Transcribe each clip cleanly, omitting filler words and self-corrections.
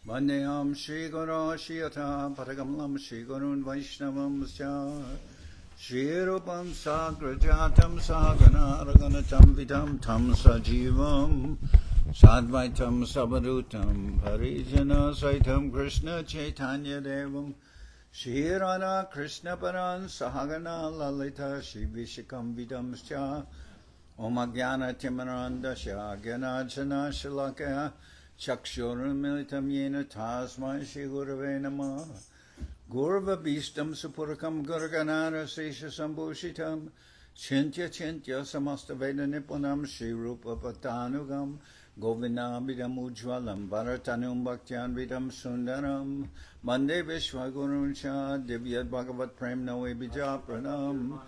Vandeyam Shri Guru Shiyata Paragamalam Shri Gurun Vaishnavam Shri Rupam Sagrajatam Sagana Raganatam Vidam Tam Sajivam Sadvaitam Sabadutam Harijana Saitam Krishna Chaitanya Devam Shri Radha Krishna Paran Sahagana Lalita Shri Vishakam Vidam Om Agyana Timarandasya Gyanajana Shalakaya Chakshurumilitam Yena Tasmai Shri Gurave Namah Gurva Bhistam Supurakam Gurganara Sesha Sambhushitam Chintya Chintya Samasta Veda Nipunam Shri Rupa Patanugam Govinabhidam Ujwalam Bharatanum Bhaktyan Vidam Sundaram Mande Vishwagurun Cha Divyad Bhagavat Prem Nawe Bija Pranam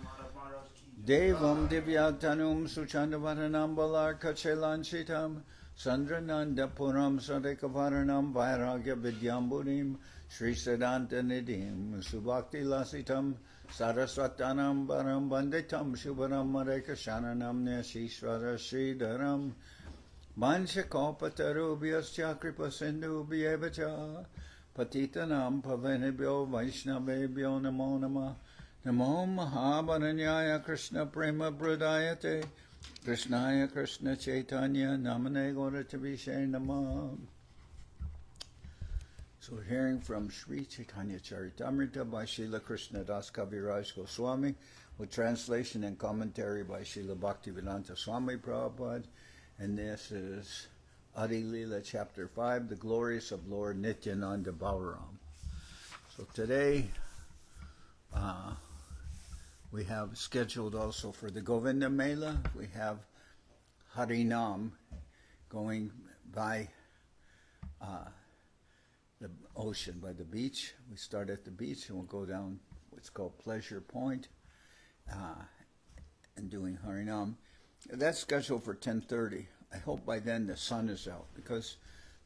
Devam Divyatanum Suchandavaranam Balarka Chelanchitam Sandrananda Puram Sadekavaranam Vairagya Vidyamburim Sri Siddhanta Nidhim Subhakti Lasitam Saraswatanam Baram Banditam Shubharam Mareka Shananam Nyashishvara Sridharam Manshakopatarubyascha Kripa Sindhu Bhyevacha Patitanam Pavanibhyo Vaishnavebhyo Namo Namah Namo Mahabharanyaya Krishna Prema Pradayate Krishnaya Krishna Chaitanya Namane Gauratavishe Namah. So we're hearing from Sri Chaitanya Charitamrita by Srila Krishna Das Kaviraj Goswami with translation and commentary by Srila Bhaktivedanta Swami Prabhupada. And this is Adi-lila chapter 5, the glories of Lord Nityananda Balaram. So today we have scheduled also for the Govinda Mela, we have Harinam going by the ocean, by the beach. We start at the beach and we'll go down what's called Pleasure Point and doing Harinam. That's scheduled for 10:30. I hope by then the sun is out because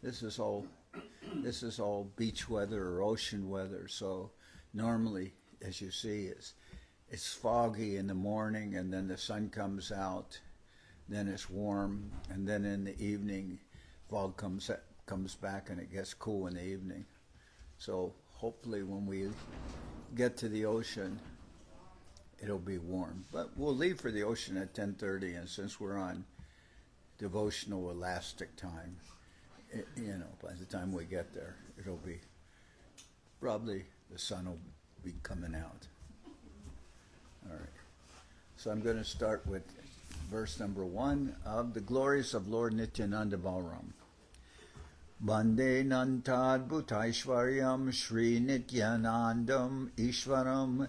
this is all beach weather or ocean weather. So normally, as you see, it's foggy in the morning and then the sun comes out, then it's warm, and then in the evening fog comes back and it gets cool in the evening. So hopefully when we get to the ocean it'll be warm. But we'll leave for the ocean at 10:30, and since we're on devotional elastic time, by the time we get there it'll be probably the sun will be coming out. All right. So I'm going to start with verse number 1 of the glories of Lord Nityananda Balaram. Bande Nantad Bhutaishwaryam Sri Nityanandam Ishwaram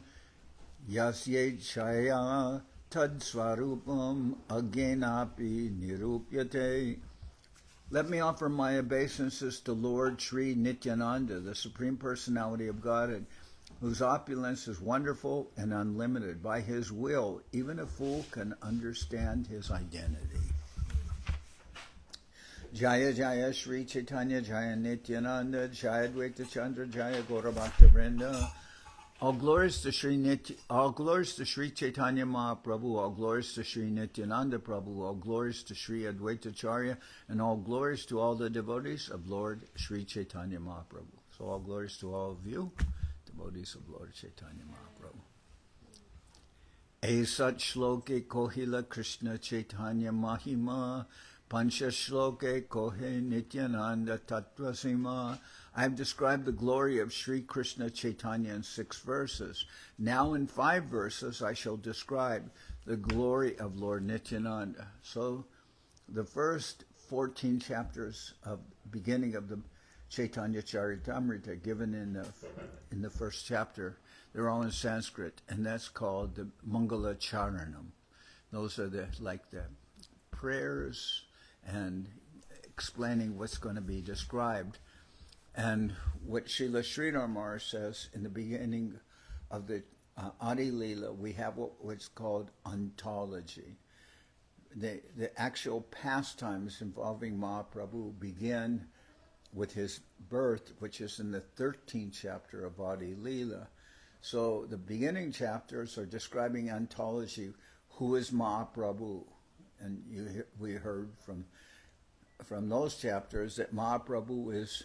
Yasye Chaya Tad Swarupam Agyenapi Nirupyate. Let me offer my obeisances to Lord Sri Nityananda, the Supreme Personality of Godhead, whose opulence is wonderful and unlimited. By his will, even a fool can understand his identity. Jaya Jaya Sri Chaitanya Jaya Nityananda Jaya Dvaita Chandra Jaya Gaurabhakta Vrinda. All glories to Sri Chaitanya Mahaprabhu, all glories to Sri Nityananda Prabhu, all glories to Sri Advaita Charya, and all glories to all the devotees of Lord Sri Chaitanya Mahaprabhu. So all glories to all of you, devotees of Lord Chaitanya Mahaprabhu. Esat shloke kohila Krishna Chaitanya Mahima, Pancha shloke kohe Nityananda Tattvasima. I have described the glory of Sri Krishna Chaitanya in 6 verses. Now in 5 verses I shall describe the glory of Lord Nityananda. So the first 14 chapters of beginning of the Chaitanya Charitamrita given in the first chapter, they're all in Sanskrit, and that's called the Mangala Charanam. Those are the prayers and explaining what's going to be described. And what Srila Sridhar Maharaj says in the beginning of the Adi-lila, we have what's called ontology. The actual pastimes involving Mahaprabhu begin with his birth, which is in the 13th chapter of Adi-lila. So the beginning chapters are describing ontology, who is Mahaprabhu. And we heard from those chapters that Mahaprabhu is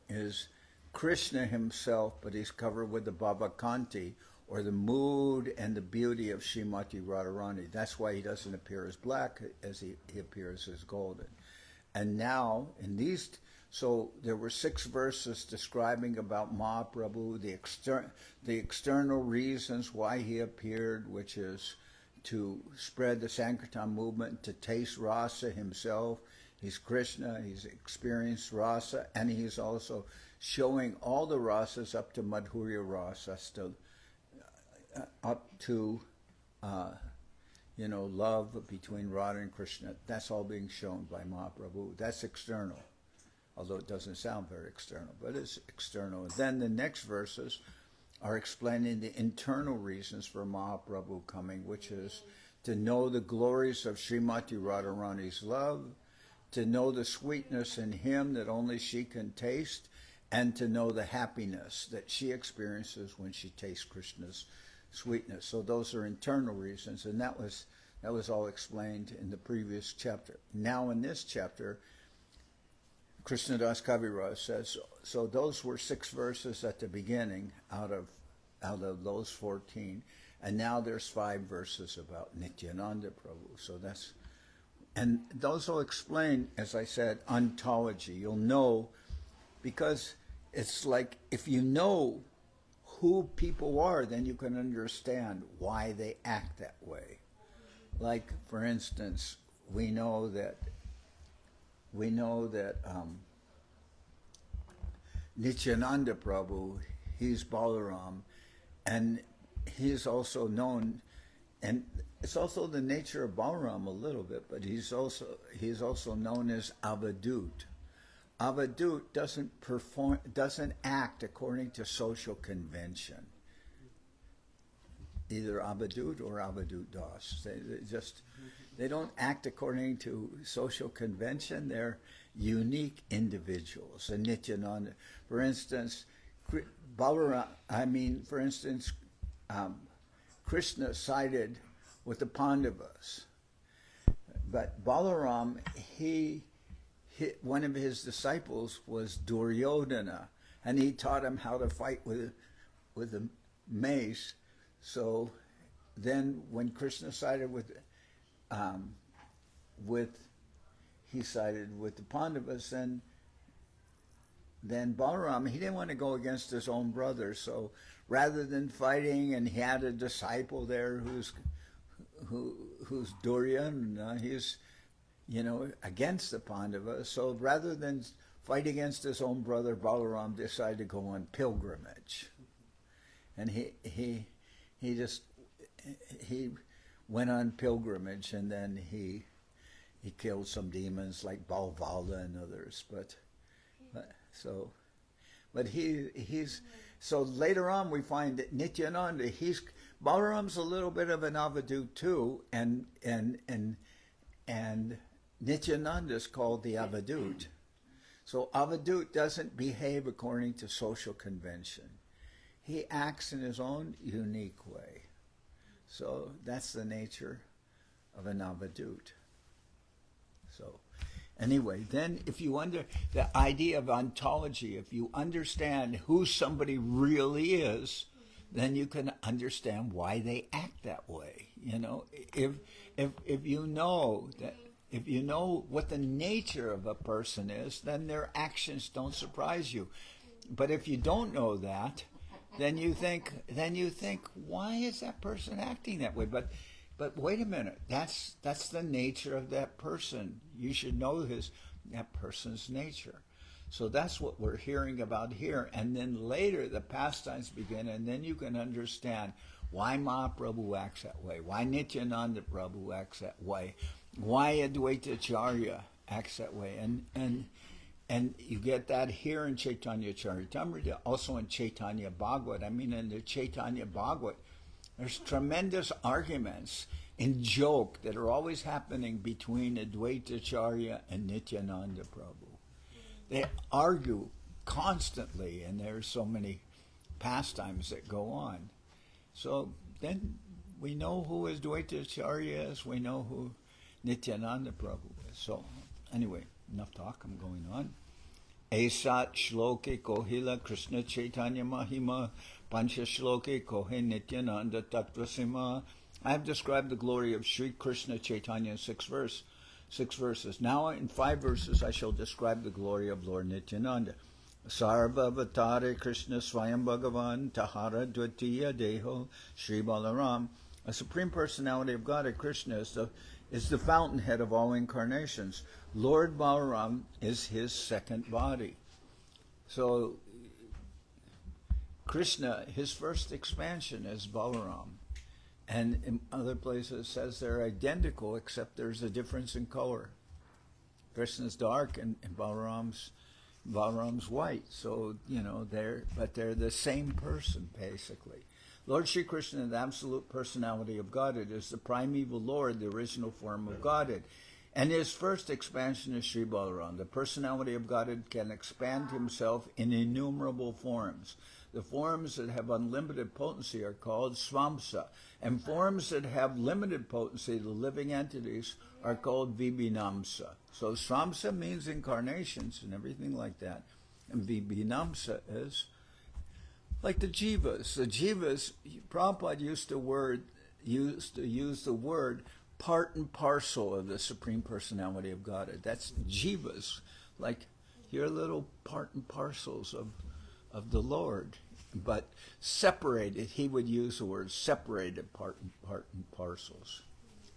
is Krishna himself, but he's covered with the Bhavakanti, or the mood and the beauty of Srimati Radharani. That's why he doesn't appear as black, as he appears as golden. And now, in these, so there were 6 verses describing about Mahaprabhu, the external reasons why he appeared, which is to spread the Sankirtan movement, to taste rasa himself. He's Krishna, he's experienced rasa, and he's also showing all the rasas up to Madhurya rasa, up to love between Radha and Krishna. That's all being shown by Mahaprabhu. That's external, although it doesn't sound very external, but it's external. And then the next verses are explaining the internal reasons for Mahaprabhu coming, which is to know the glories of Srimati Radharani's love, to know the sweetness in him that only she can taste, and to know the happiness that she experiences when she tastes Krishna's sweetness. So those are internal reasons, and that was all explained in the previous chapter. Now in this chapter, Krishnadas Kaviraj says, so those were 6 verses at the beginning out of those 14, and now there's 5 verses about Nityananda Prabhu. So and those will explain, as I said, ontology. You'll know, because it's like if you know who people are, then you can understand why they act that way. Like, for instance, we know that Nityananda Prabhu, he's Balaram, and he's also known, and it's also the nature of Balaram a little bit, but he's also known as Avadut. Avadut doesn't act according to social convention. Either Avadut or Avadut Das. They don't act according to social convention. They're unique individuals. And Nityananda, for instance, Krishna sided with the Pandavas, but Balaram, one of his disciples was Duryodhana, and he taught him how to fight with a mace. So then, when Krishna sided with the Pandavas, and then Balaram, he didn't want to go against his own brother. So rather than fighting, and he had a disciple there who's Duryodhana, he's against the Pandavas. So rather than fight against his own brother, Balaram decided to go on pilgrimage, and he went on pilgrimage, and then he killed some demons like Balvala and others. So later on we find that Nityananda, Balaram's a little bit of an Avadut too, and Nityananda is called the Avadut. So Avadut doesn't behave according to social convention. He acts in his own unique way. So that's the nature of an Avadut. So anyway, then if you the idea of ontology, if you understand who somebody really is, then you can understand why they act that way. If you know that, if you know what the nature of a person is, then their actions don't surprise you. But if you don't know that, then you think, why is that person acting that way? But wait a minute, that's the nature of that person. You should know that person's nature. So that's what we're hearing about here. And then later the pastimes begin, and then you can understand why Mahaprabhu acts that way, why Nityananda Prabhu acts that way, why Advaita Acharya acts that way. And you get that here in Chaitanya Charitamrita, also in Chaitanya Bhagavat. In the Chaitanya Bhagavat, there's tremendous arguments in joke that are always happening between Advaita Acharya and Nityananda Prabhu. They argue constantly, and there's so many pastimes that go on. So then we know who Advaita Acharya is, we know who Nityananda Prabhu is. So anyway, enough talk, I'm going on. Esat shloke kohila Krishna Chaitanya Mahima Pancha shloke kohe Nityananda Tattvasima. I have described the glory of Sri Krishna Chaitanya in six verses. Now in 5 verses I shall describe the glory of Lord Nityananda. Sarva Vatare Krishna Swayam Bhagavan Tahara Dvatiya Deho Sri Balaram. A Supreme Personality of Godhead, Krishna, is the fountainhead of all incarnations. Lord Balaram is his second body. So Krishna, his first expansion is Balaram. And in other places it says they're identical, except there's a difference in color. Krishna's dark and Balaram's white. So, they're the same person, basically. Lord Sri Krishna, the absolute personality of Godhead, is the primeval Lord, the original form of Godhead. And his first expansion is Sri Balaram. The personality of Godhead can expand himself in innumerable forms. The forms that have unlimited potency are called swamsa. And forms that have limited potency, the living entities, are called vibhinamsa. So swamsa means incarnations and everything like that. And vibhinamsa is like the jivas. The jivas, Prabhupada used to use the word part and parcel of the Supreme Personality of Godhead. That's jivas, like your little part and parcels of the Lord, but separated. He would use the word separated part and parcels.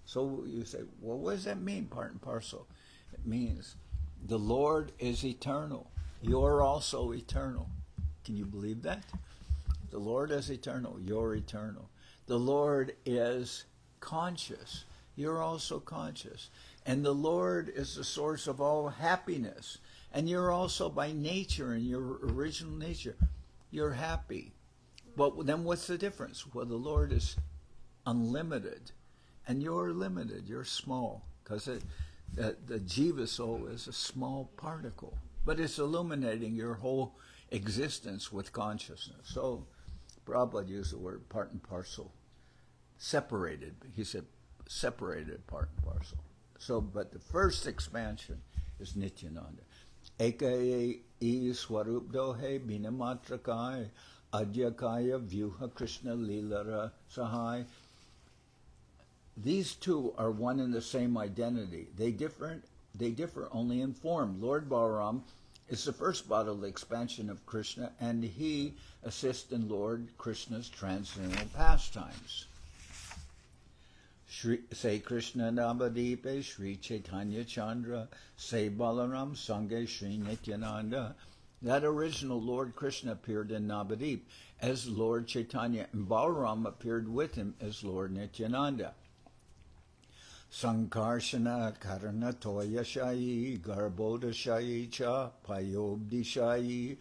So you say, well, what does that mean, part and parcel? It means the Lord is eternal. You're also eternal. Can you believe that? The Lord is eternal. You're eternal. The Lord is conscious. You're also conscious. And the Lord is the source of all happiness. And you're also by nature, in your original nature, you're happy. But then what's the difference? Well, the Lord is unlimited. And you're limited. You're small. Because the jiva soul is a small particle. But it's illuminating your whole existence with consciousness. So Prabhupada used the word part and parcel. Separated. He said separated part and parcel. So, but the first expansion is Nityananda. Ekaye swarup dohe binamatrakaya adyakaya vyuha Krishna lilara sahai. These two are one and the same identity. They differ only in form. Lord Balaram is the first bodily expansion of Krishna, and he assists in Lord Krishna's transcendental pastimes. Say Krishna Navadipe, Sri Chaitanya Chandra, say Balaram Sanghe Sri Nityananda. That original Lord Krishna appeared in Navadip as Lord Chaitanya, and Balaram appeared with him as Lord Nityananda. Sankarshana Karanabdhishayi Garbhodakashayi Payobdhishayi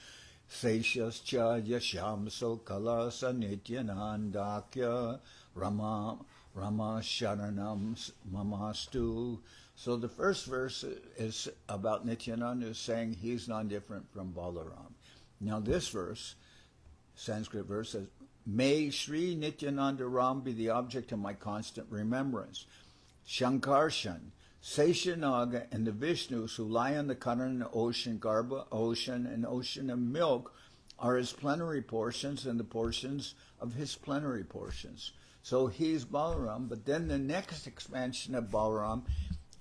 Seshas cha Yashamso Kalasa Nityanandakya Rama Sharanam Mamastu. So the first verse is about Nityananda, saying he's non-different from Balaram. Now this verse, Sanskrit verse, says, may Sri Nityananda Ram be the object of my constant remembrance. Sankarshan, Sesha Naga, and the Vishnus who lie on the Karana ocean, Garbha ocean, and ocean of milk are his plenary portions and the portions of his plenary portions. So he's Balaram, but then the next expansion of Balaram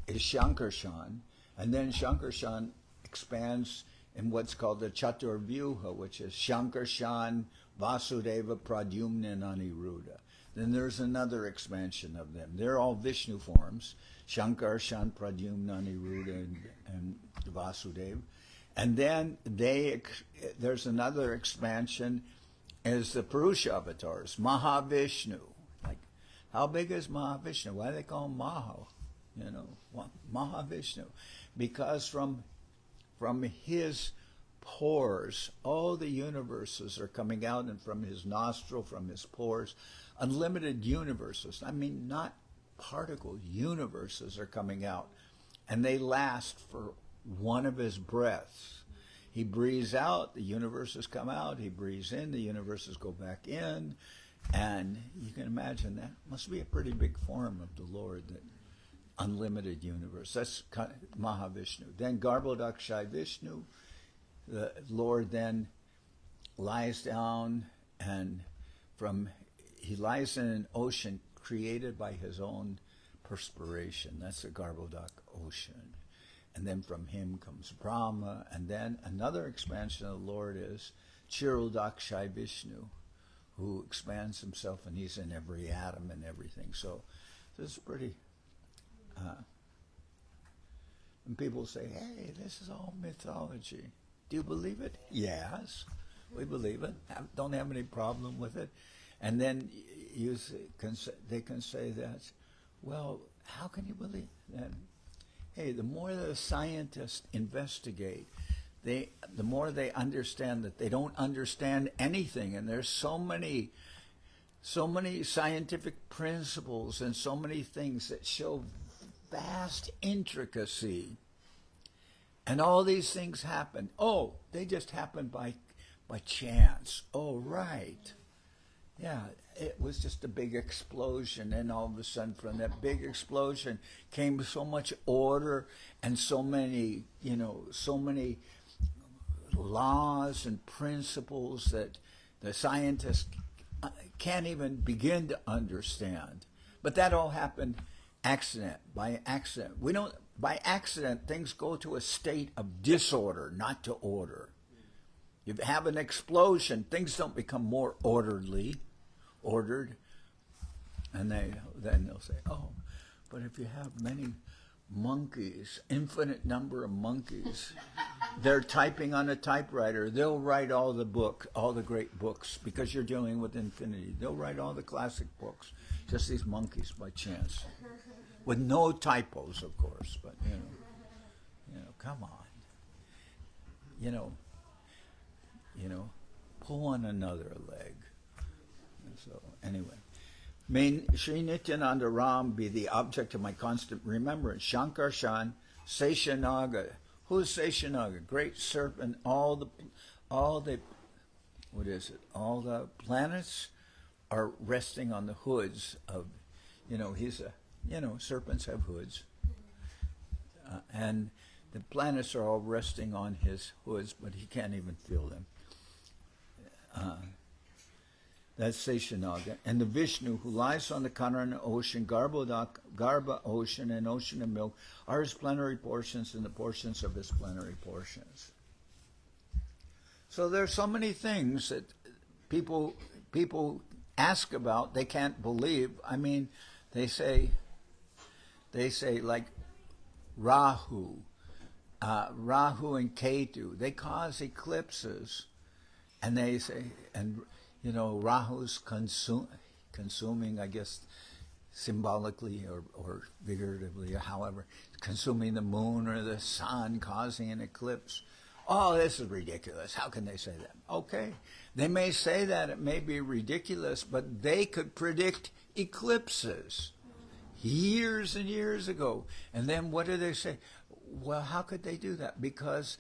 is Sankarshan, and then Sankarshan expands in what's called the Chaturvyuha, which is Sankarshan, Vasudeva, Pradyumna, and Aniruddha. Then there's another expansion of them. They're all Vishnu forms, Sankarshan, Pradyumna, Aniruddha, and Vasudeva. And then there's another expansion as the Purusha avatars, Mahavishnu. Like, how big is Mahavishnu? Why do they call him Maha? Mahavishnu. Because from his pores, all the universes are coming out, and from his nostril, from his pores, unlimited universes. I mean, not particle universes are coming out, and they last for one of his breaths. He breathes out, the universes come out. He breathes in, the universes go back in. And you can imagine that must be a pretty big form of the Lord, that unlimited universe. That's Mahavishnu. Then Garbhodakashayi Vishnu the Lord then lies down, and he lies in an ocean created by his own perspiration. That's the Garbhodak ocean. And then from him comes Brahma, and then another expansion of the Lord is Kshirodakashayi Vishnu, who expands himself, and he's in every atom and everything. So this is pretty... and people say, hey, this is all mythology. Do you believe it? Yes, we believe it. Don't have any problem with it. And then they can say that, well, how can you believe that? Hey, the more the scientists investigate, the more they understand that they don't understand anything, and there's so many scientific principles and so many things that show vast intricacy. And all these things happen. Oh, they just happen by chance. Oh, right. Yeah, it was just a big explosion, and all of a sudden from that big explosion came so much order and so many laws and principles that the scientists can't even begin to understand. But that all happened by accident. By accident, things go to a state of disorder, not to order. You have an explosion, things don't become more ordered, and then they'll say, oh, but if you have many monkeys, infinite number of monkeys, they're typing on a typewriter, they'll write all the great books, because you're dealing with infinity. They'll write all the classic books, just these monkeys by chance. With no typos, of course, but, come on. Pull on another leg. And so, anyway. May Sri Nityananda Ram be the object of my constant remembrance. Sankarshan, Sesha Naga. Who's Sesha Naga? Great serpent. All the planets are resting on the hoods of, serpents have hoods. And the planets are all resting on his hoods, but he can't even feel them. That's Seshanaga. And the Vishnu, who lies on the Karana ocean, Garbha ocean, and ocean of milk, are his plenary portions and the portions of his plenary portions. So there's so many things that people ask about, they can't believe. I mean, they say like Rahu and Ketu, they cause eclipses, and they say, and Rahu's consuming, I guess, symbolically or figuratively, or however, consuming the moon or the sun, causing an eclipse. Oh, this is ridiculous. How can they say that? Okay, they may say that, it may be ridiculous, but they could predict eclipses years and years ago. And then what do they say? Well, how could they do that? Because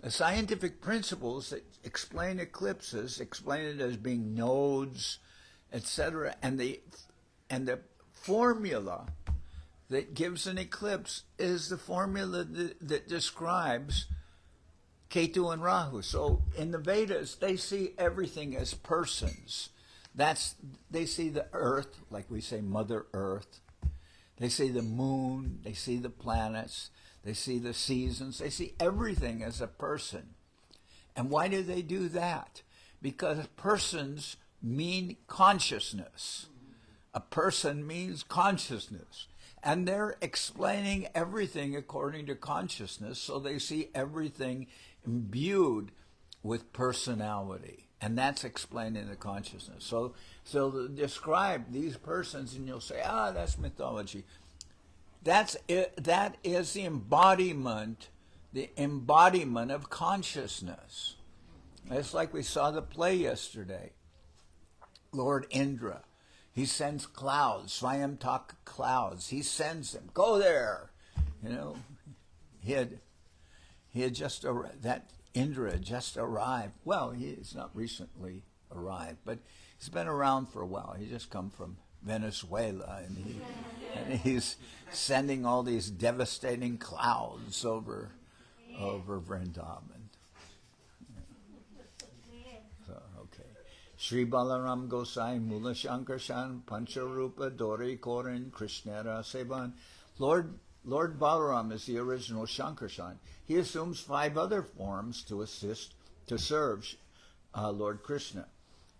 the scientific principles that explain eclipses explain it as being nodes, etc. And the formula that gives an eclipse is the formula that describes Ketu and Rahu. So in the Vedas, they see everything as persons. They see the earth, like we say Mother Earth. They see the moon, they see the planets, they see the seasons, they see everything as a person. And why do they do that? Because persons mean consciousness. A person means consciousness. And they're explaining everything according to consciousness, so they see everything imbued with personality. And that's explaining the consciousness. So to describe these persons, and you'll say, that's mythology. That is the embodiment of consciousness. It's like we saw the play yesterday. Lord Indra, he sends clouds, Swayamtaka clouds. He sends them, go there. He had just that Indra had just arrived. Well, he's not recently arrived, but he's been around for a while. He just come from Venezuela, and he's sending all these devastating clouds over Vrindavan. Sri Balaram Gosai Mula Sankarshan Pancharupa Dori Korin Krishnera Sevan. Lord Balaram is the original Sankarshan. He assumes 5 other forms to serve Lord Krishna.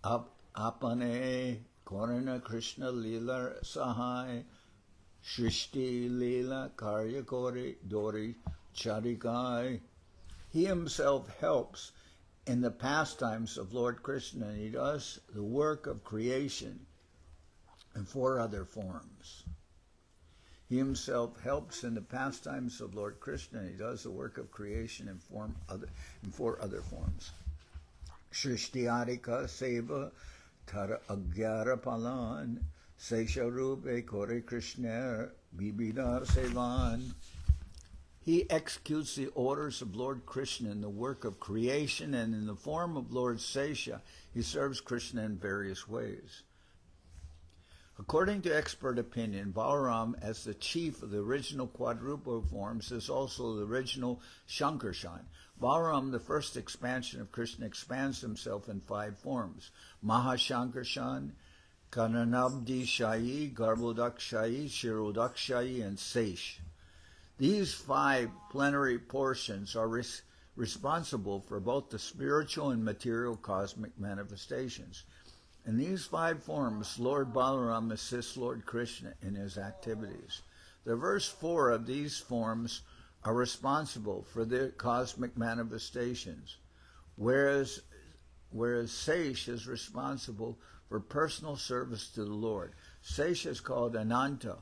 Apane Korana Krishna Lila Sahai Shrishti Lila Karya Kori Dori Charikai. He himself helps in the pastimes of Lord Krishna, and he does the work of creation in 4 other forms. He himself helps in the pastimes of Lord Krishna, and he does the work of creation in 4 other forms. Shrishtiadika Seva Tara Agyara Palan Sesha Rupe Kore Krishna Bibidar Sevan. He executes the orders of Lord Krishna in the work of creation, and in the form of Lord Sesha, he serves Krishna in various ways. According to expert opinion, Balaram, as the chief of the original quadruple forms, is also the original Sankarshan. Balaram, the first expansion of Krishna, expands himself in 5 forms: Maha-Sankarshan, Karanabdhishayi, Garbhodakashayi, Kshirodakashayi, and Sesha. These 5 plenary portions are responsible for both the spiritual and material cosmic manifestations. In these 5 forms, Lord Balaram assists Lord Krishna in his activities. The verse 4 of these forms are responsible for the cosmic manifestations, whereas Sesha is responsible for personal service to the Lord. Sesha is called Ananta,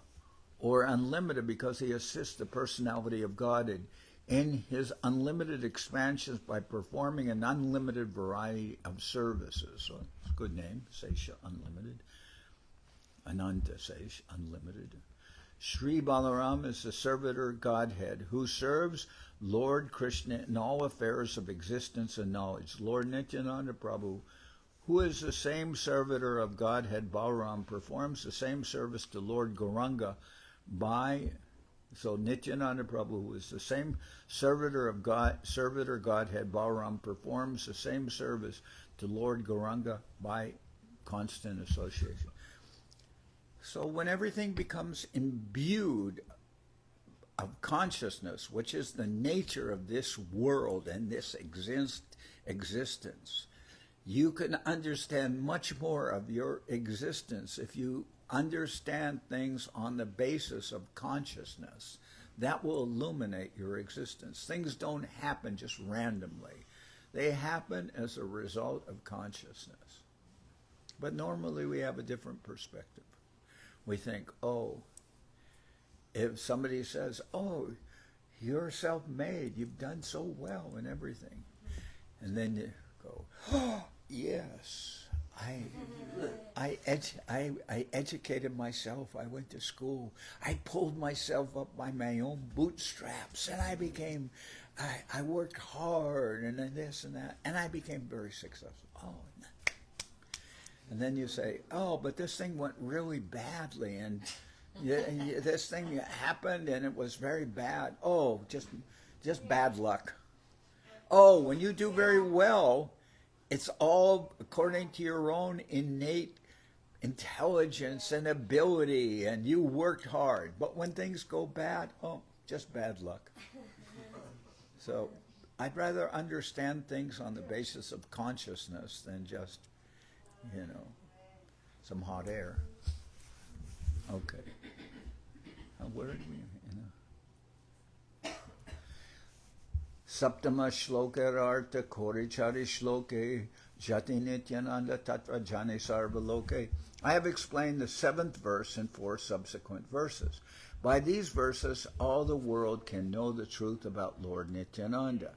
or unlimited, because he assists the personality of Godhead in his unlimited expansions by performing an unlimited variety of services. So it's a good name, Sesha, unlimited. Ananta Sesha, unlimited. Sri Balaram is the servitor Godhead who serves Lord Krishna in all affairs of existence and knowledge. Lord Nityananda Prabhu, who is the same servitor of Godhead, Balaram, performs the same service to Lord Gauranga so Nityananda Prabhu, who is the same servitor Godhead, Balaram, performs the same service to Lord Gauranga by constant association. So when everything becomes imbued of consciousness, which is the nature of this world and this existence, you can understand much more of your existence if you understand things on the basis of consciousness. That will illuminate your existence. Things don't happen just randomly. They happen as a result of consciousness. But normally we have a different perspective. We think, if somebody says, you're self-made, you've done so well and everything. And then you go, yes. I educated myself. I went to school. I pulled myself up by my own bootstraps, and I worked hard, and then this and that, and I became very successful. And then you say, but this thing went really badly, and this thing happened, and it was very bad. Just bad luck. When you do very well, it's all according to your own innate intelligence and ability, and you worked hard. But when things go bad, just bad luck. So I'd rather understand things on the basis of consciousness than just, some hot air. Okay. Where did we, Saptama Shlokarartha Korichari Shloke Jati Nityananda Tatra Jane Sarvaloke. I have explained the 7th verse and 4 subsequent verses. By these verses, all the world can know the truth about Lord Nityananda.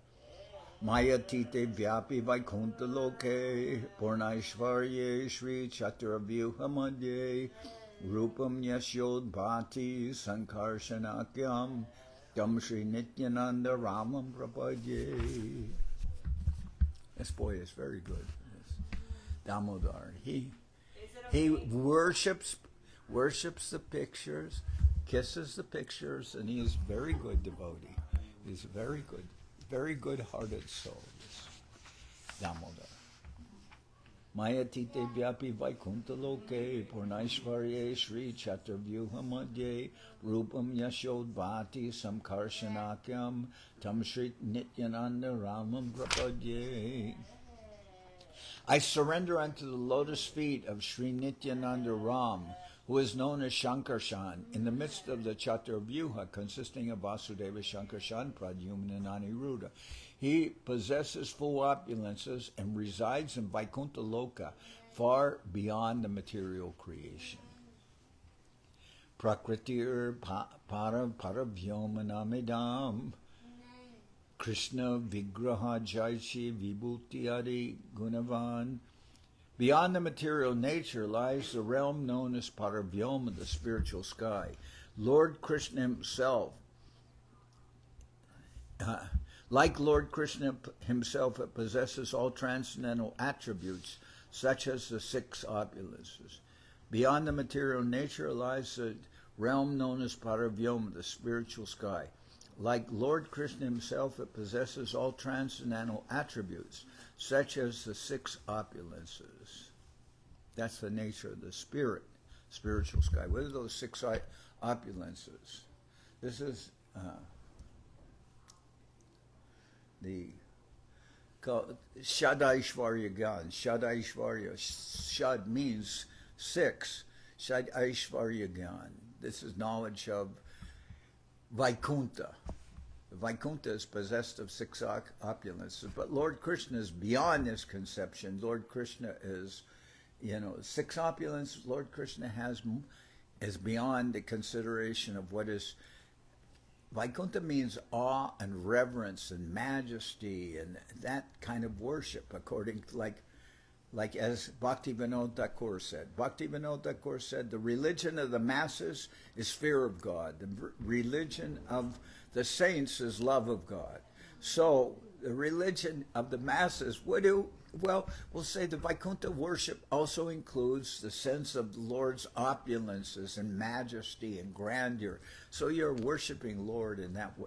Maya Tite Vyapi Vaikuntha Loke Purnaishvarye Shri Chaturabhyuha Madhye Rupam Yashod Bhati Sankarsanakyam Tam Sri Nityananda Ramam Prapadye. This boy is very good. Damodar. He worships the pictures, kisses the pictures, and he is very good devotee. He's a very good-hearted soul. Damodar. Mayatite Vyapi Vaikuntha Loke Purnaishvarye Sri Chaturvyuha Madhye Rupam Yashodvati Samkarshanakyam Tam Sri Nityananda Ramam Prapadye. I surrender unto the lotus feet of Sri Nityananda Ram, who is known as Sankarshan, in the midst of the Chaturvyuha, consisting of Vasudeva, Sankarshan, Pradyumna, and Aniruddha. He possesses full opulences and resides in Vaikuntha Loka, far beyond the material creation. Prakritir Paravyomanamidam Krishna Vigraha Jaishi Vibhuti Adi Gunavan. Beyond the material nature lies the realm known as Paravyoma, the spiritual sky. Lord Krishna himself, like Lord Krishna himself, it possesses all transcendental attributes, such as the six opulences. Beyond the material nature lies the realm known as Paravyoma, the spiritual sky. Like Lord Krishna himself, it possesses all transcendental attributes, such as the six opulences. That's the nature of the spiritual sky. What are those six opulences? This is the Shadaishvarya Gan. Shadaishvarya. Shad means six. Shadaishvarya Gan. This is knowledge of Vaikuntha. Vaikuntha is possessed of six opulences, but Lord Krishna is beyond this conception. Lord Krishna is, six opulences Lord Krishna has is beyond the consideration of what is. Vaikuntha means awe and reverence and majesty and that kind of worship, according to like as Bhaktivinoda Thakur said. Bhaktivinoda Thakur said, the religion of the masses is fear of God. The religion of the saints is love of God. So the religion of the masses, we'll say the Vaikuntha worship also includes the sense of the Lord's opulences and majesty and grandeur. So you're worshiping the Lord in that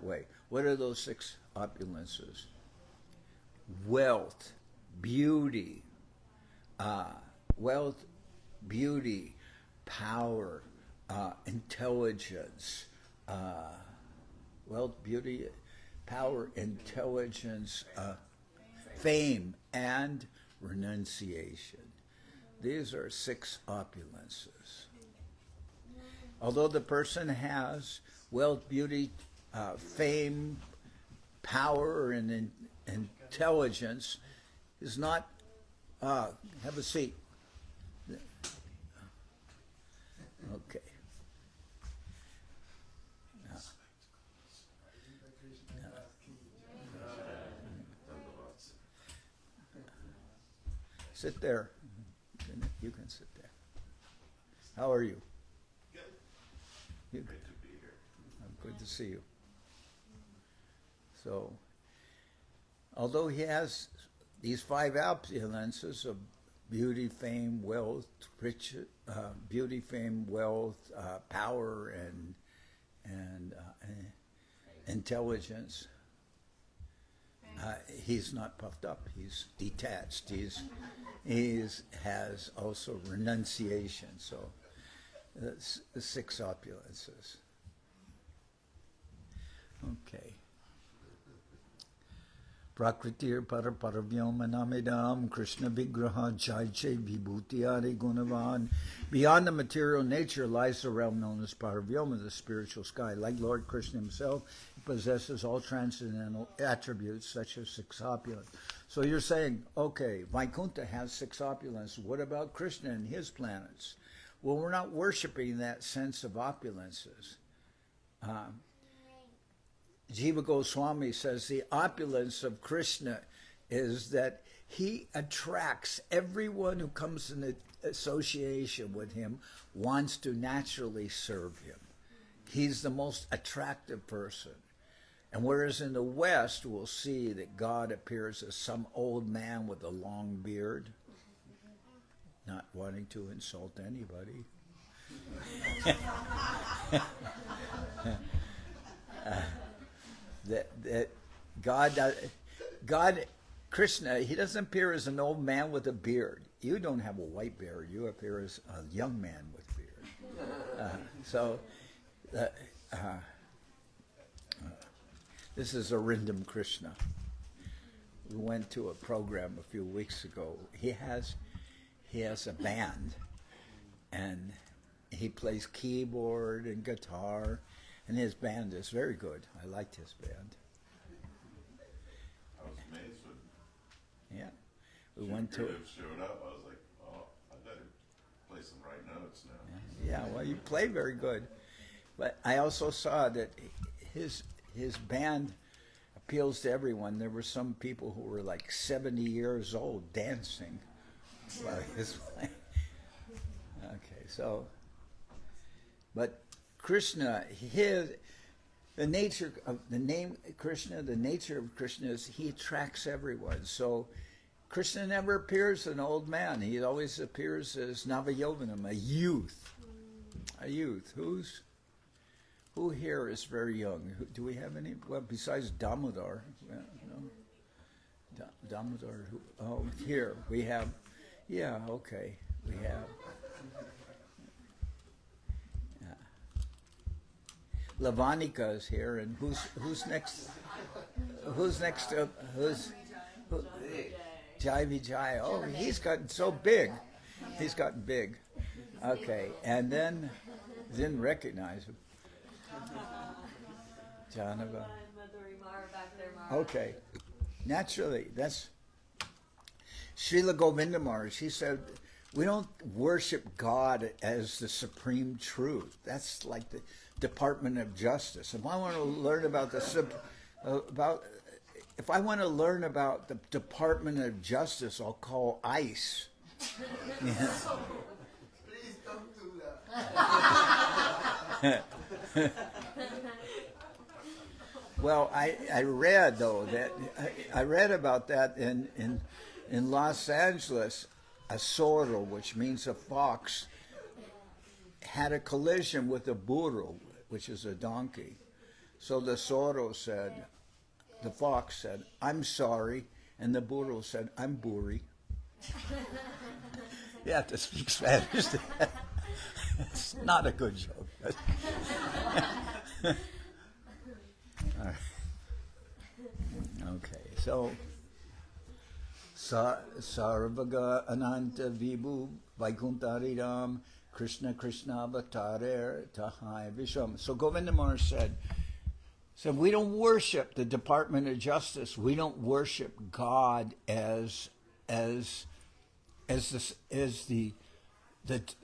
way. What are those six opulences? Wealth, beauty, power, intelligence, wealth, beauty, power, intelligence, fame, and renunciation. These are six opulences. Although the person has wealth, beauty, fame, power, and intelligence, is not, have a seat. Okay. Sit there. You can sit there. How are you? Good. You good? Great to be here. Good to see you. So, although he has these five opulences of beauty, fame, wealth, beauty, fame, wealth, power, and intelligence, he's not puffed up. He's detached. He has also renunciation. So, that's the six opulences. Okay. Prakritir Paraparavyoma Krishna Vigraha Jaiche Vibhutiyari Gunavan. Beyond the material nature lies the realm known as Paravyoma, the spiritual sky. Like Lord Krishna himself, he possesses all transcendental attributes such as six opulence. So you're saying, okay, Vaikuntha has six opulence. What about Krishna and his planets? Well, we're not worshiping that sense of opulences. Jiva Goswami says the opulence of Krishna is that he attracts everyone who comes in association with him, wants to naturally serve him. He's the most attractive person. And whereas in the West, we'll see that God appears as some old man with a long beard, not wanting to insult anybody. That God Krishna, he doesn't appear as an old man with a beard. You don't have a white beard. You appear as a young man with a beard. This is Arindam Krishna. We went to a program a few weeks ago. He has a band, and he plays keyboard and guitar, and his band is very good. I liked his band. I was amazed when We went to it. showed up. I was like, oh, I better play some right notes now. Yeah, well, you play very good. But I also saw that his band appeals to everyone. There were some people who were like 70 years old dancing while he was playing. Okay, so, but Krishna, the nature of the name Krishna, the nature of Krishna is he attracts everyone. So Krishna never appears an old man. He always appears as Navayovanam, a youth. A youth. Who here is very young? Do we have any? Well, besides Damodar. No? Damodar. Oh, here we have. Yeah, okay. We have. Lavanika is here, and who's next? Who's next? Jai Vijay. Oh, he's gotten so big. He's gotten big. Okay, and then didn't recognize him. Janava. Okay, naturally, that's Srila Govinda Maharaj. He said, we don't worship God as the supreme truth. That's like the Department of Justice. If I want to learn about if I want to learn about the Department of Justice, I'll call ICE. Yeah. Please don't do that. Well, I read though that I read about that in Los Angeles. A sorrel, which means a fox, had a collision with a burro, which is a donkey. So the sorrel said, the fox said, "I'm sorry," and the burro said, "I'm burry." You have to speak Spanish. It's not a good joke. All right. Okay, so Sarvaga Ananta Vibhu Vaikuntharidam Krishna Krishna Avatarer Tahai Visham. So Govinda Maharaj said, we don't worship the Department of Justice. We don't worship God as the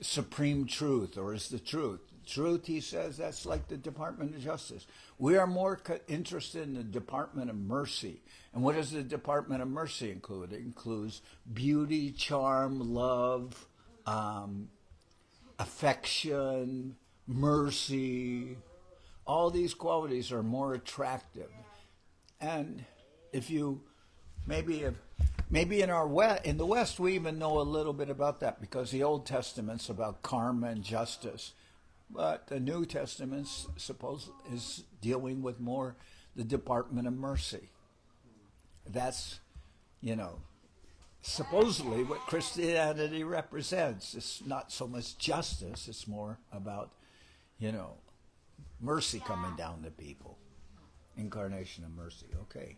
supreme truth or as the truth. Truth, he says, that's like the Department of Justice. We are more interested in the Department of Mercy. And what does the Department of Mercy include? It includes beauty, charm, love, affection, mercy. All these qualities are more attractive. And if you maybe in the West we even know a little bit about that because the Old Testament's about karma and justice. But the New Testament is dealing with more the Department of Mercy. That's, supposedly what Christianity represents. It's not so much justice, it's more about, mercy coming down to people. Incarnation of mercy, okay.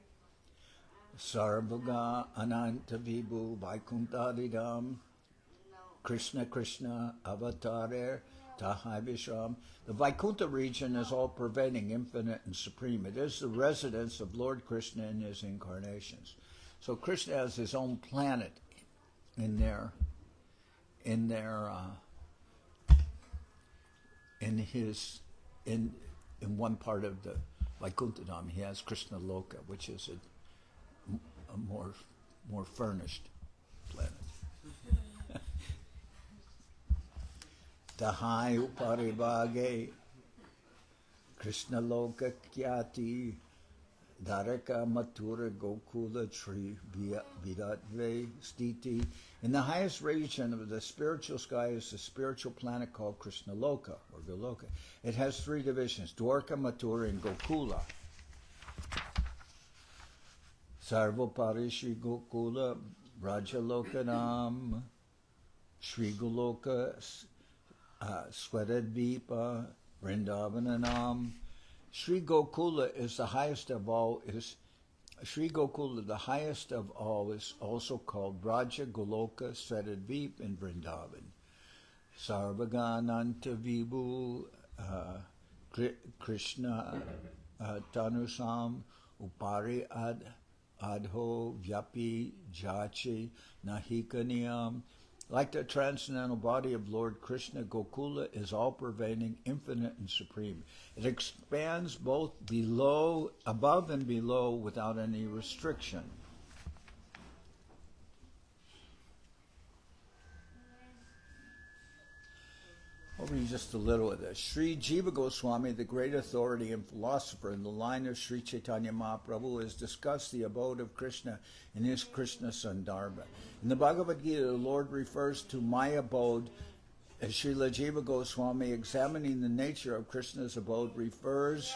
Sarvaga Ananta Vibhu Vaikuntharidam Krishna Krishna Avatarer Tahai Vishram. The Vaikuntha region is all-pervading, infinite, and supreme. It is the residence of Lord Krishna in his incarnations. So Krishna has his own planet in one part of the Vaikuntha-dham. He has Krishna Loka, which is a more furnished planet. Tahai uparibhage Krishna Loka Kyati Dharaka Mathura Gokula Tri Viratve Stiti. In the highest region of the spiritual sky is the spiritual planet called Krishna Loka or Goloka. It has three divisions, Dwarka, Mathura, and Gokula. Sarvapari Shri Gokula Brajalokanam Shri Goloka Swaradvipa Vrindavananam. Shri Gokula is the highest of all. Shri Gokula, the highest of all, is also called Braja Goloka Swaradvip in Vrindavan. Sarvagananta Vibhu Krishna Tanusam Upari Adho Vyapi Jachi Nahikaniyam. Like the transcendental body of Lord Krishna, Gokula is all-pervading, infinite, and supreme. It expands both above and below without any restriction. I'll read just a little of this. Sri Jiva Goswami, the great authority and philosopher in the line of Sri Chaitanya Mahaprabhu, has discussed the abode of Krishna in his Krishna Sandarbha. In the Bhagavad Gita, the Lord refers to my abode as Srila Jiva Goswami, examining the nature of Krishna's abode, refers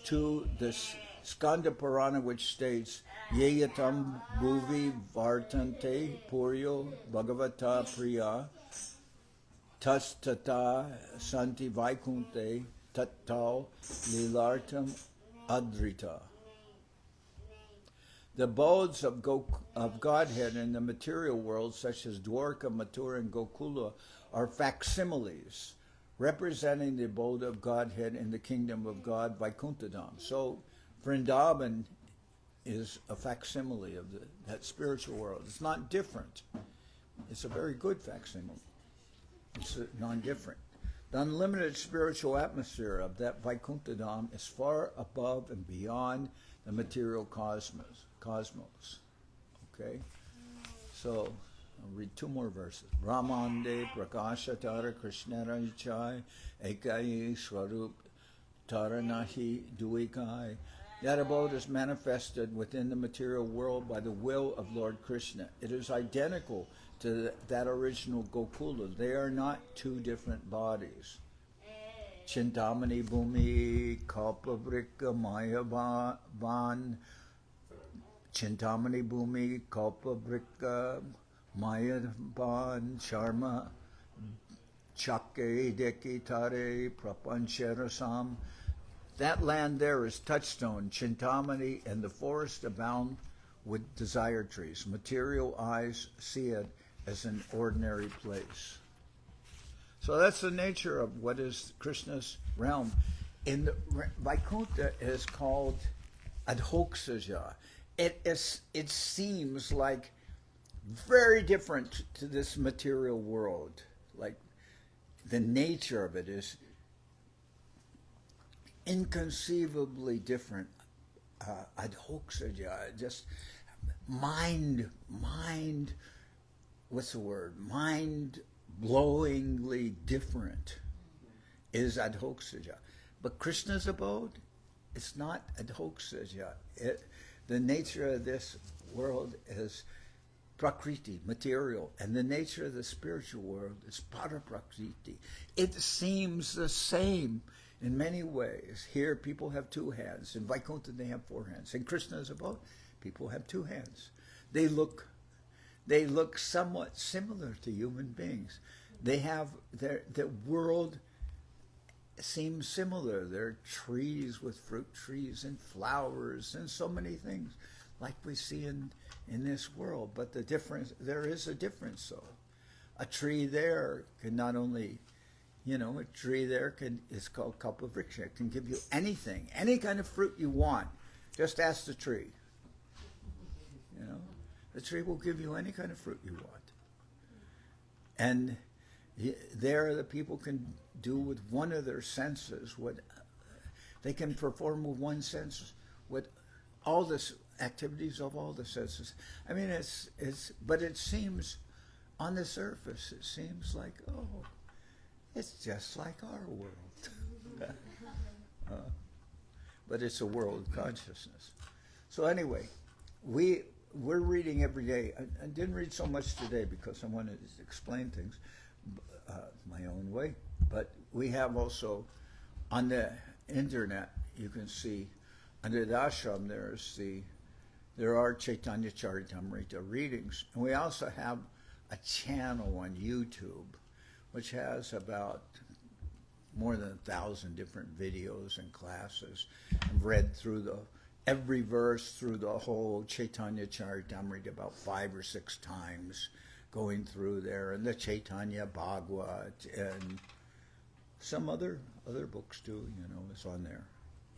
to the Skanda Purana, which states, Yeyatam Bhuvi Vartante Puryo Bhagavata Priya Tas tata santi vaikunte tattau lilartam adrita. The abodes of Godhead in the material world, such as Dwarka, Mathura, and Gokula, are facsimiles, representing the abode of Godhead in the kingdom of God, Vaikuntadam. So Vrindavan is a facsimile of that spiritual world. It's not different. It's a very good facsimile. It's non-different. The unlimited spiritual atmosphere of that Vaikuntadam is far above and beyond the material cosmos. Okay? So, I'll read two more verses. Brahmande prakashatara krishnara ichai ekai swarup taranahi duikai. That abode is manifested within the material world by the will of Lord Krishna. It is identical to that original Gokula. They are not two different bodies. Chintamani Bhumi Kalpavrika Mayavan. Chintamani Bhumi Kalpavrika Mayavan Sharma Chakke Deki Tare Prapancharasam. That land there is touchstone, Chintamani, and the forest abound with desire trees. Material eyes see it as an ordinary place. So that's the nature of what is Krishna's realm. In the Vaikuntha is called Adhoksaja. It seems like very different to this material world. Like the nature of it is inconceivably different. Adhoksaja, just mind, what's the word? Mind-blowingly different is Adhoksaja. But Krishna's abode, it's not Adhoksaja. The nature of this world is Prakriti, material, and the nature of the spiritual world is Paraprakriti. It seems the same in many ways. Here, people have two hands. In Vaikuntha, they have four hands. In Krishna's abode, people have two hands. They look somewhat similar to human beings. They have the world seems similar. There are trees with fruit trees and flowers and so many things like we see in this world. But there is a difference though. A tree there can not only, a tree there is called Kalpavriksha. It can give you anything, any kind of fruit you want. Just ask the tree. The tree will give you any kind of fruit you want. And there the people can do with one of their senses what they can perform with one sense, with all the activities of all the senses. I mean, but it seems, on the surface, it seems like, it's just like our world. But it's a world of consciousness. So anyway, we're reading every day. I didn't read so much today because I wanted to explain things my own way. But we have also, on the internet, you can see, under the ashram, there's the there are Chaitanya Charitamrita readings. And we also have a channel on YouTube, which has about more than 1,000 different videos and classes. I've read through every verse through the whole Chaitanya Charitamrita about 5 or 6 times, going through there, and the Chaitanya Bhagavad and some other books too, is on there.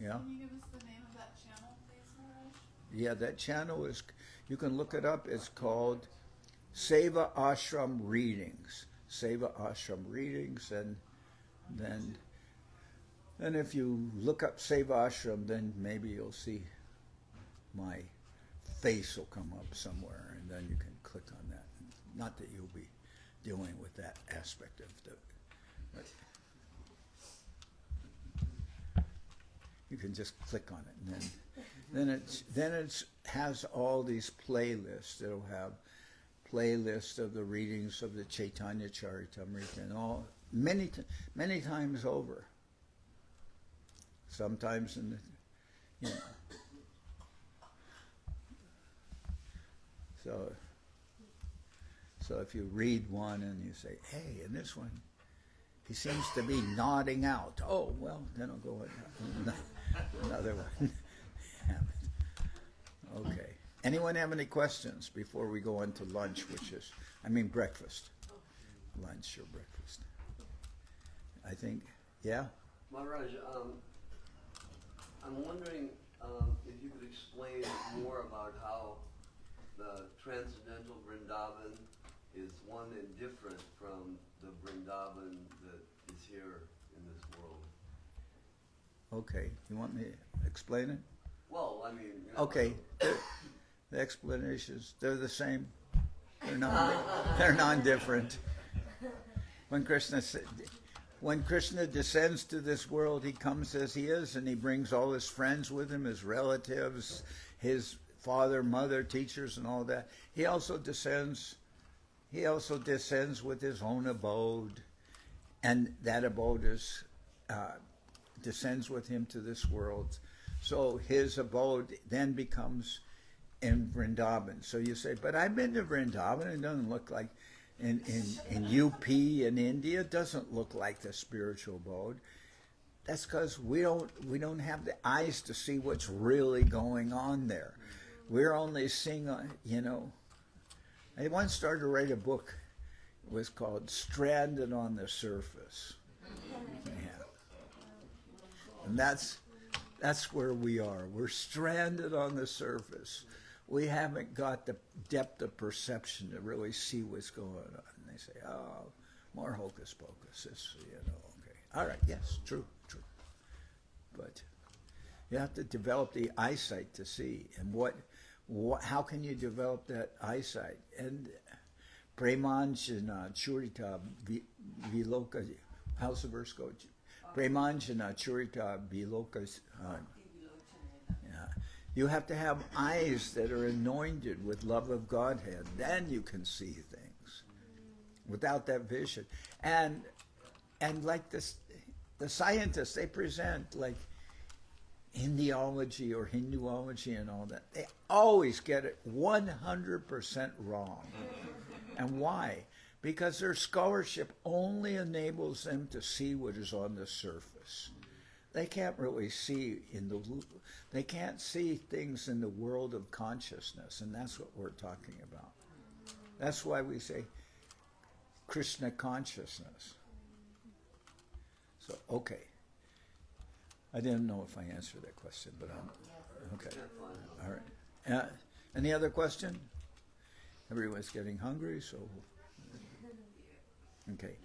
Yeah. Can you give us the name of that channel, please, Maharaj? Yeah, that channel is, you can look it up. It's called Seva Ashram Readings. Seva Ashram Readings, and then if you look up Seva Ashram, then maybe you'll see my face will come up somewhere, and then you can click on that. Not that you'll be dealing with that aspect of the, but you can just click on it, and then it has all these playlists. It'll have playlists of the readings of the Chaitanya Charitamrita and all many times over. Sometimes in the, So if you read one and you say, hey, in this one, he seems to be nodding out. Oh, well, then I'll go with another one. Okay. Anyone have any questions before we go into lunch, breakfast? Lunch or breakfast. I think, yeah? Maharaj, I'm wondering if you could explain more about how the transcendental Vrindavan is one and different from the Vrindavan that is here in this world. Okay. You want me to explain it? Well, I mean... Okay. The explanations, they're the same. They're non-different. When Krishna descends to this world, he comes as he is, and he brings all his friends with him, his relatives, his father, mother, teachers, and all that. He also descends with his own abode, and that abode descends with him to this world. So his abode then becomes in Vrindavan. So you say, but I've been to Vrindavan. It doesn't look like in UP in India. It doesn't look like the spiritual abode. That's because we don't have the eyes to see what's really going on there. We're only seeing, I once started to write a book. It was called Stranded on the Surface. Yeah. And that's where we are. We're stranded on the surface. We haven't got the depth of perception to really see what's going on. And they say, oh, more hocus pocus. Okay. All right, yes, true. But you have to develop the eyesight to see. And how can you develop that eyesight? And Premanjana Churita Viloka, how's the verse go? Premanjana Churita Viloka. You have to have eyes that are anointed with love of Godhead. Then you can see things. Without that vision. And like this, the scientists, they present like Indiology or Hinduology and all that. They always get it 100% wrong. And why? Because their scholarship only enables them to see what is on the surface. They can't really see they can't see things in the world of consciousness, and that's what we're talking about. That's why we say Krishna consciousness. So, okay. I didn't know if I answered that question, but okay. All right. Any other question? Everyone's getting hungry, so okay.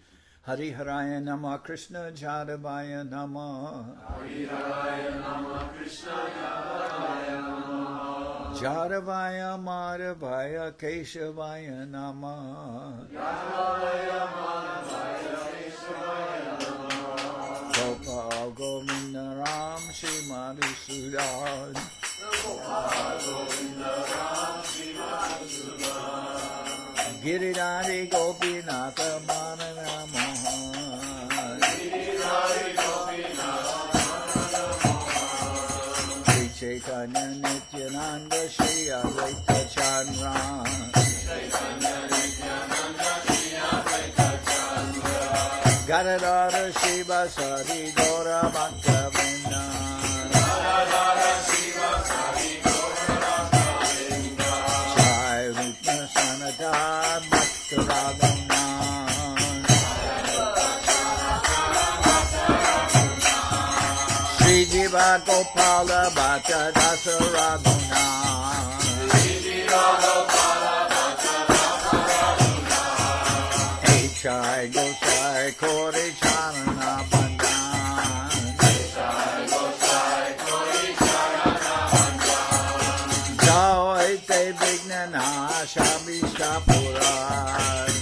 Hari Haraya Nama Krishna Jadavaya Nama. Hari Haraya Nama Krishna Jadavaya Nama. Jadavaya Madhavaya Keshavaya Nama. Jadavaya Madhavaya Keshavaya Nama. Gopal Govinda Ram Shri Madhusudan. Gopal Govinda Ram Shri Madhusudan. Giridhari Gopinatha Manana Mohan. Giridhari Gopinatha Manana Mohan. Sri Chaitanya Nityananda Nityananda Shri Advaita Chandra Gadadara Shiva Sari Gaura Bhakta Vrinda Jai Rupna Sanatan Bhakta Raghunath Sri Jiva Gopala Bhatta Dasa Raghunath Chai Gosai Kori Charana Bandan Jao Ete Vignana Shabishta Puran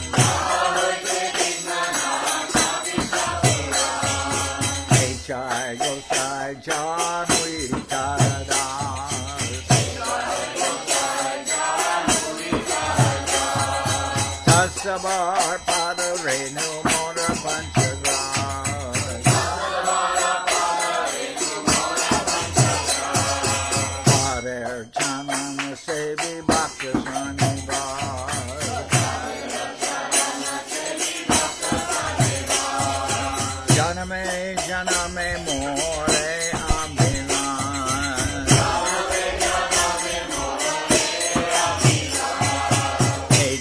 Chai Gosai Janui Taradas Tasabar Pada Renu Mora Panchagas Pader Chanan Sevi Bhakta Sanivar Janame Janame More Amiran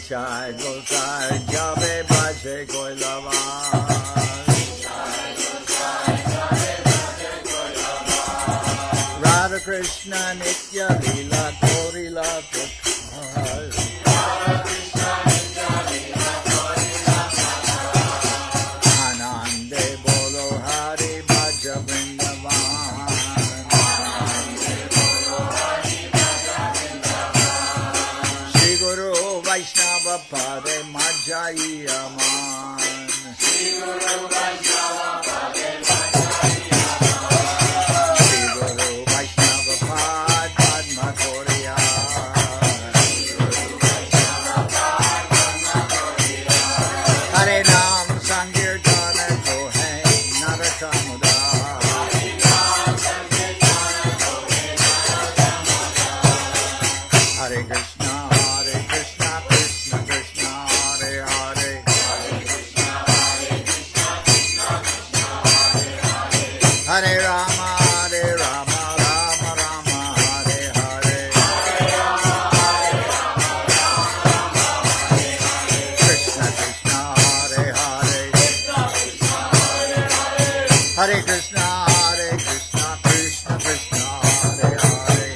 Chai Gosai Jabe Bhaje Koi Radha Krishna Nitya Lila Gorila Prakash Anande Bolo Hari Bhaja Vrindavan Shri Guru Vaishnava Pade Majai Aman Shri Guru Vaishnava Pade Padma Korea Hare Nam Sankirtana Kohen Naratamada Hare Krishna Krishna Krishna Hare Hare Hare Rama Rama Rama Hare Hare Krishna Krishna Hare Hare Hare Krishna Krishna Krishna Hare Hare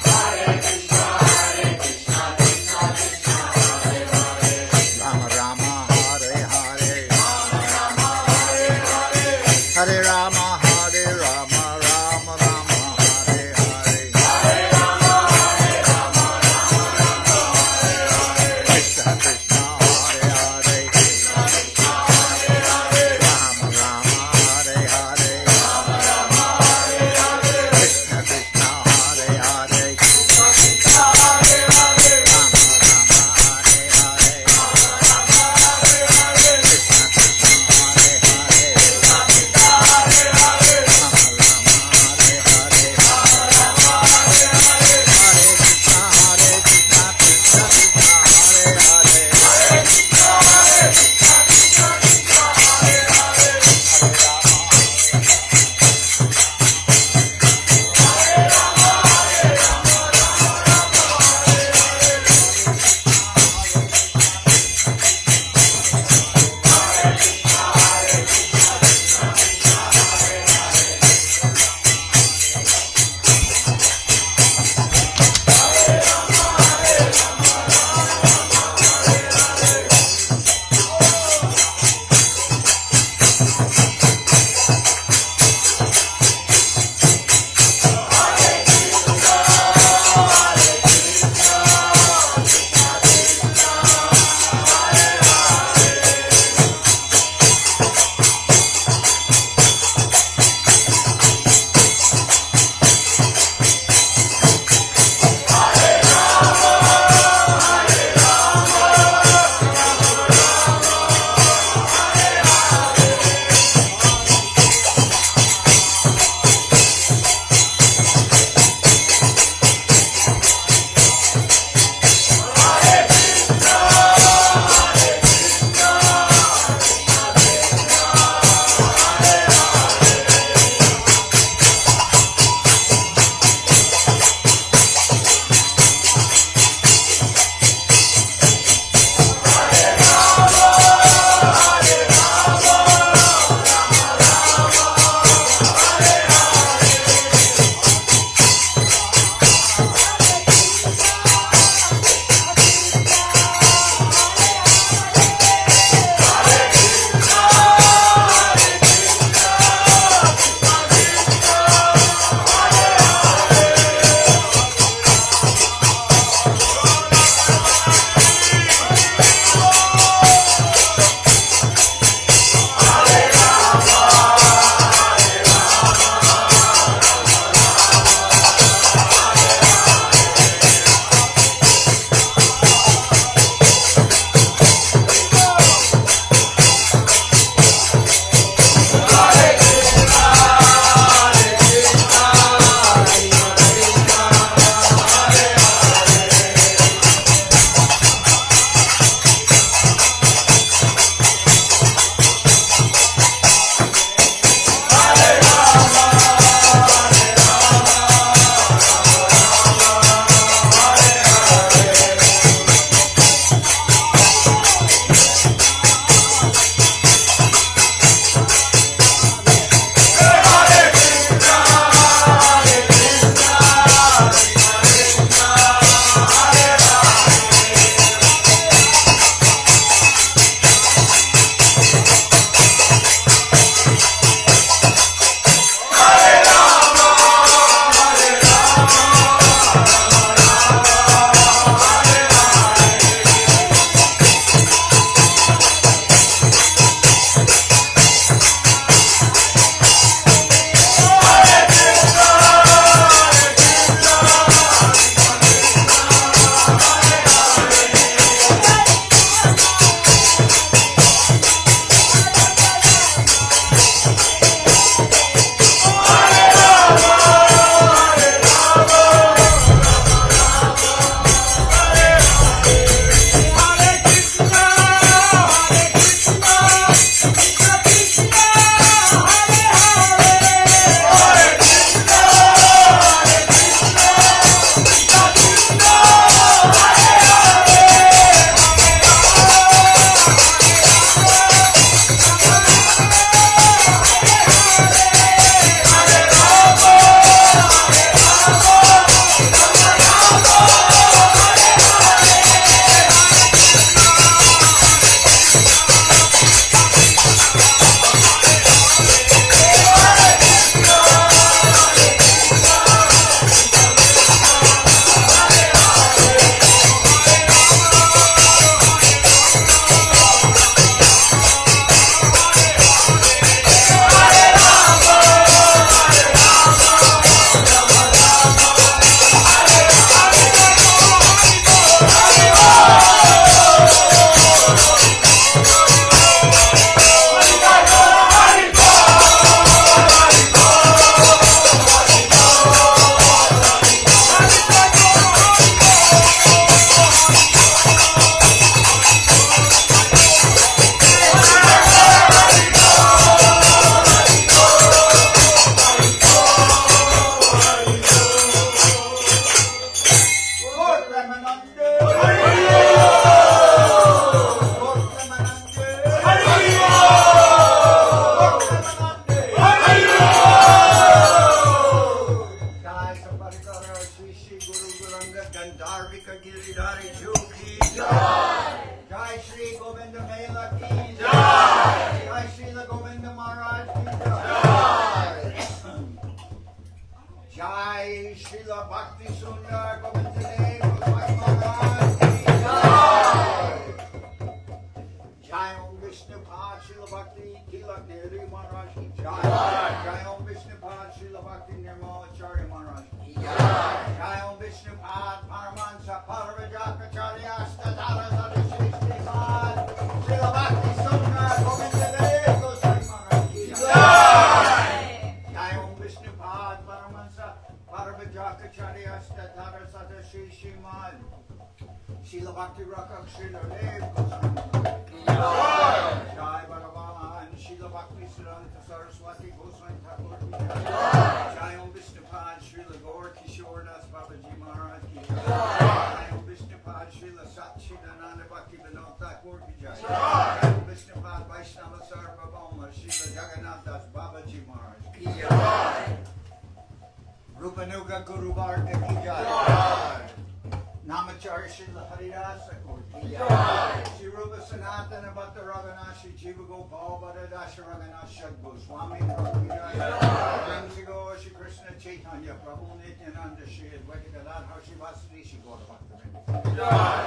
Giridhari Ju ki Jai. Jai Shri Govinda Mela ki Jai. Jai Srila Govinda Maharaj ki Jai. Jai Srila Bhakti Sundar Govinda Dev Goswami Maharaj ki Jai. Jai Om Vishnu Pad Srila Bhakti Tilak Nehru Maharaj ki Jai. Jai Om Vishnu Pad Srila Bhakti Nirmal Acharya Maharaj ki Jai. Jai Om Vishnu Pad Paramahansa Paravajakacharya Astadhara Sadashishti Pad Srila Bhakti Sundar Govinda Dev Goswami Maharaj ki Jai. Jai Om Vishnu Pad Paramahansa Paravajakacharya Astadhara Sadashishti Pad Srila Bhakti Rakak Srila Dev Goswami Maharaj ki Jai. Jai Bhagavan Srila Bhakti Siddhanta Saraswati Goswami Thakur ki Jai. Jai Om Vishnu Pad Srila Gaur Kshirodakashayi Babaji Maharaj ki Jai. Jai Om Vishnu Pad Srila Nityananda Bhakti Vinod Thakur ki Jai. Jai Om Vishnu Pad Vaishnava Sarvabhauma Srila Jagannath Das Babaji Maharaj ki Jai. Rupanuga Guru Bharata ki Jai. Namacharya Srila Haridasa Thakur ki Jai. Shri Rupa Sanatana Bhatta Raghunath Shri Jiva Gopal Bhatta Dasha Raghunath Shadgu Swami Prabhu ki Jai. Ramsigo Shri Krishna Chaitanya Prabhu Nityananda Shri Advaita Gadadhar Shri Vasudeva Shri Gaura Bhakta ki Jai.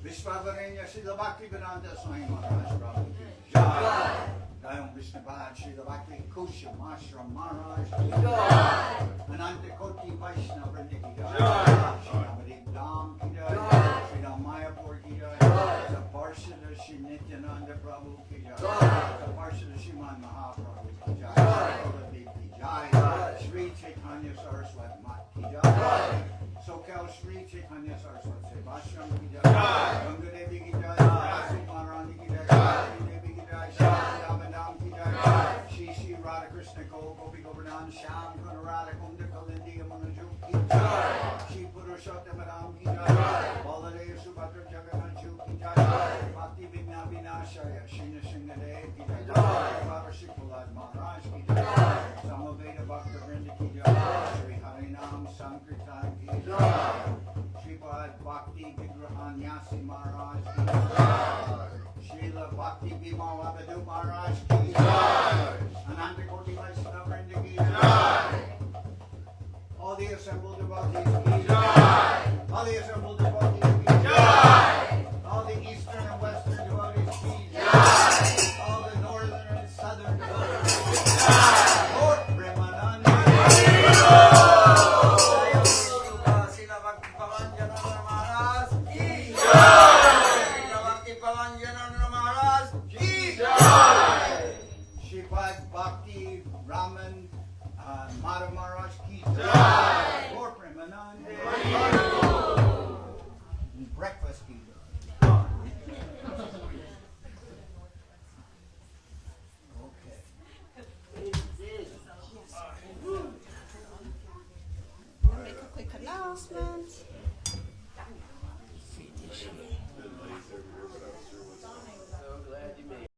Vishwavarenya Srila Bhakti Vedanta Swami Maharaj Prabhu ki Jai. Jai Om Vishnu Pad Srila Bhakti Kusham Ashram Maharaj ki Jai. Ananta Koti Vaishnava Vrinda ki Jai. Shri Navadip Dham ki Jai. Shri Ram Mayapur ki Jai. The Parshada Shri Nityananda Prabhu ki Jai. The Parshada Shri Mahaprabhu ki Jai. Prabhudev ki Jai. Shri Chaitanya Saraswati Mat ki Jai. Sokal Shri Chaitanya Saraswati Sevashram ki Jai. Ganga Devi ki Jai. Rasi Maharani ki Jai. Shri Devi ki Jai. Shri Damadam ki Jai. Shri Shri Radha Krishna Gopi Govardhan Sham Kunarada Kunda Kalindi Amanaju ki Jai. Shri Purushottam Ram ki Jai. Baladev Subhadra Jagannath Ju ki Jai. Bhakti Vigna Vinashaya Shri Nishingadev ki Jai. Baba Shri Pulad Maharaj ki Jai. Samaveda Bhakta Vrinda ki Jai. Shri Harinam Sankirtan ki Jai. Shri Pad Bhakti Vigrahan Yasi Maharaj ki Jai. Srila Bhakti Bimal Abadu Maharaj ki Jai. Ananta Koti Vaishnava Vrinda ki Jai. All the assembled devotees ki Jai. All the assembled